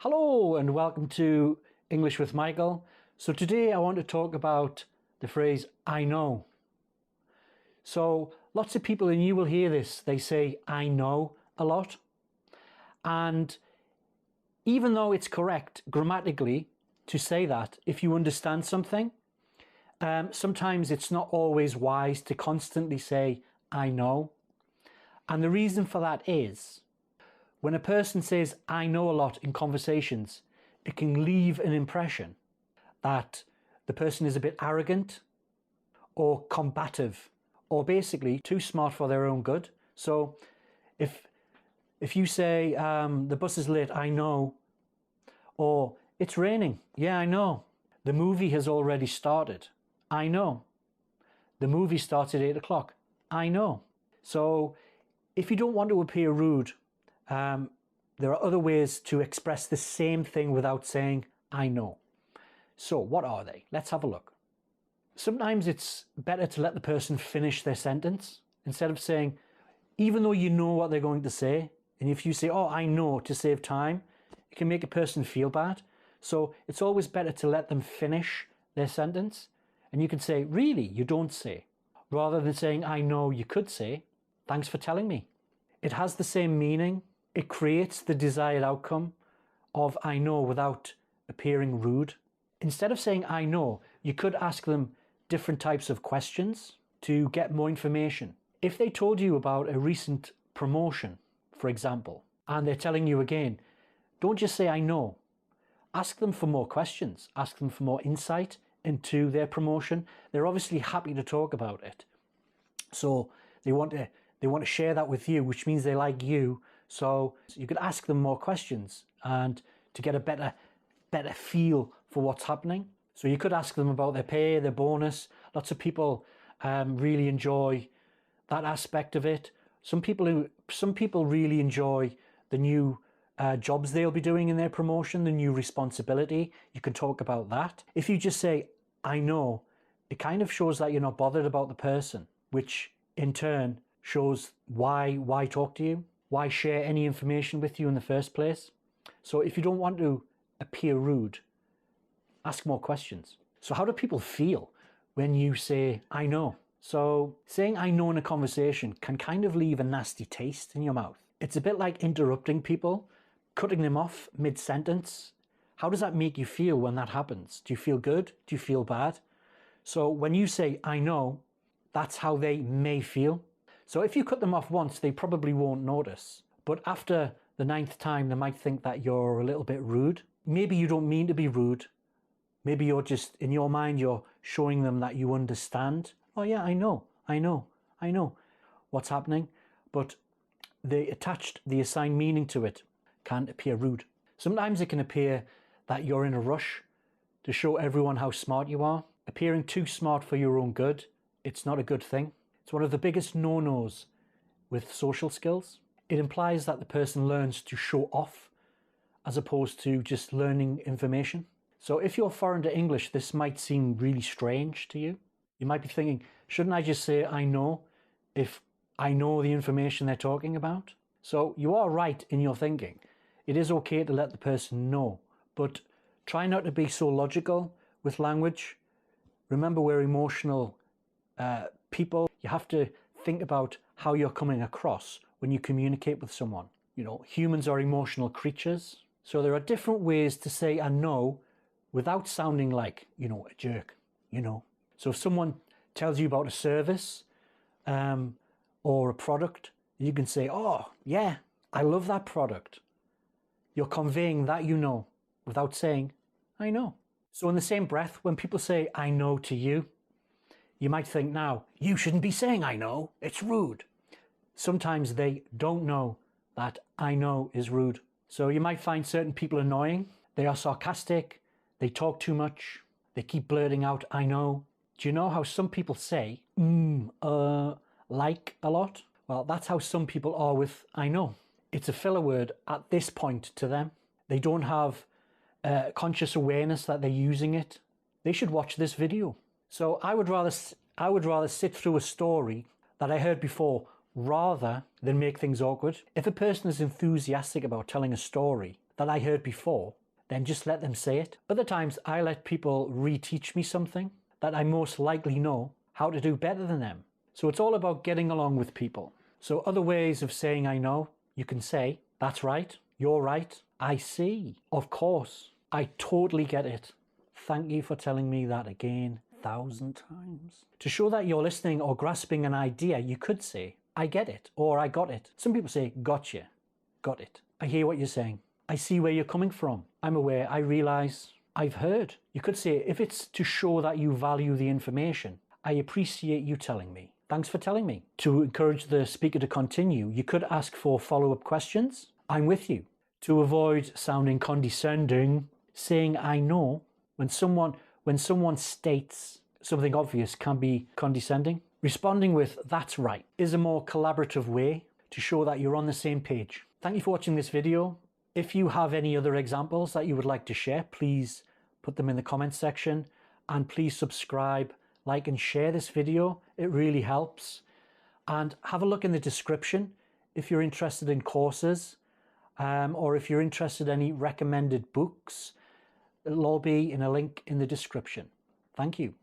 Hello and welcome to English with Michael. So today I want to talk about the phrase I know. So lots of people, and you will hear this, they say I know a lot. And even though it's correct grammatically to say that, if you understand something, sometimes it's not always wise to constantly say I know. And the reason for that is, when a person says, I know a lot in conversations, it can leave an impression that the person is a bit arrogant or combative or basically too smart for their own good. So if you say, the bus is late, I know, or it's raining, yeah, I know. The movie has already started, I know. The movie starts at 8 o'clock, I know. So if you don't want to appear rude, there are other ways to express the same thing without saying, I know. So what are they? Let's have a look. Sometimes it's better to let the person finish their sentence instead of saying, even though you know what they're going to say, and if you say, oh, I know, to save time, it can make a person feel bad. So it's always better to let them finish their sentence. And you can say, really, you don't say, rather than saying, I know, you could say, thanks for telling me. It has the same meaning. It creates the desired outcome of I know without appearing rude. Instead of saying I know, you could ask them different types of questions to get more information. If they told you about a recent promotion, for example, and they're telling you again, don't just say I know. Ask them for more questions. Ask them for more insight into their promotion. They're obviously happy to talk about it. So they want to share that with you, which means they like you. So you could ask them more questions and to get a better feel for what's happening. So you could ask them about their pay, their bonus. Lots of people really enjoy that aspect of it. Some people really enjoy the new jobs they'll be doing in their promotion, the new responsibility. You can talk about that. If you just say, I know, it kind of shows that you're not bothered about the person, which in turn shows why talk to you, why share any information with you in the first place. So if you don't want to appear rude, ask more questions. So how do people feel when you say, I know? So saying I know in a conversation can kind of leave a nasty taste in your mouth. It's a bit like interrupting people, cutting them off mid-sentence. How does that make you feel when that happens? Do you feel good? Do you feel bad? So when you say, I know, that's how they may feel. So if you cut them off once, they probably won't notice. But after the 9th time, they might think that you're a little bit rude. Maybe you don't mean to be rude. Maybe you're just, in your mind, you're showing them that you understand. Oh yeah, I know what's happening. But the assigned meaning to it can appear rude. Sometimes it can appear that you're in a rush to show everyone how smart you are. Appearing too smart for your own good, it's not a good thing. It's one of the biggest no-nos with social skills. It implies that the person learns to show off as opposed to just learning information. So if you're foreign to English, this might seem really strange to you. You might be thinking, shouldn't I just say I know if I know the information they're talking about? So you are right in your thinking. It is okay to let the person know, but try not to be so logical with language. Remember, we're emotional people. You have to think about how you're coming across when you communicate with someone. You know, humans are emotional creatures. So there are different ways to say I know without sounding like, a jerk, So if someone tells you about a service or a product, you can say, oh, yeah, I love that product. You're conveying that without saying, I know. So in the same breath, when people say, I know to you, you might think now, you shouldn't be saying I know, it's rude. Sometimes they don't know that I know is rude. So you might find certain people annoying. They are sarcastic, they talk too much, they keep blurting out, I know. Do you know how some people say, like a lot? Well, that's how some people are with I know. It's a filler word at this point to them. They don't have conscious awareness that they're using it. They should watch this video. So I would rather sit through a story that I heard before rather than make things awkward. If a person is enthusiastic about telling a story, that I heard before, then just let them say it. Other times I let people reteach me something that I most likely know how to do better than them. So it's all about getting along with people. So other ways of saying I know, you can say, that's right, you're right, I see, of course, I totally get it. Thank you for telling me that again 1,000 times. To show that you're listening or grasping an idea, you could say, I get it, or I got it. Some people say, gotcha, got it. I hear what you're saying. I see where you're coming from. I'm aware, I realize, I've heard. You could say, if it's to show that you value the information, I appreciate you telling me. Thanks for telling me. To encourage the speaker to continue, you could ask for follow-up questions. I'm with you. To avoid sounding condescending, saying I know, when someone states something obvious can be condescending. Responding with that's right is a more collaborative way to show that you're on the same page. Thank you for watching this video. If you have any other examples that you would like to share, please put them in the comments section, and please subscribe, like and share this video. It really helps. And have a look in the description if you're interested in courses or if you're interested in any recommended books. It'll all be in a link in the description. Thank you.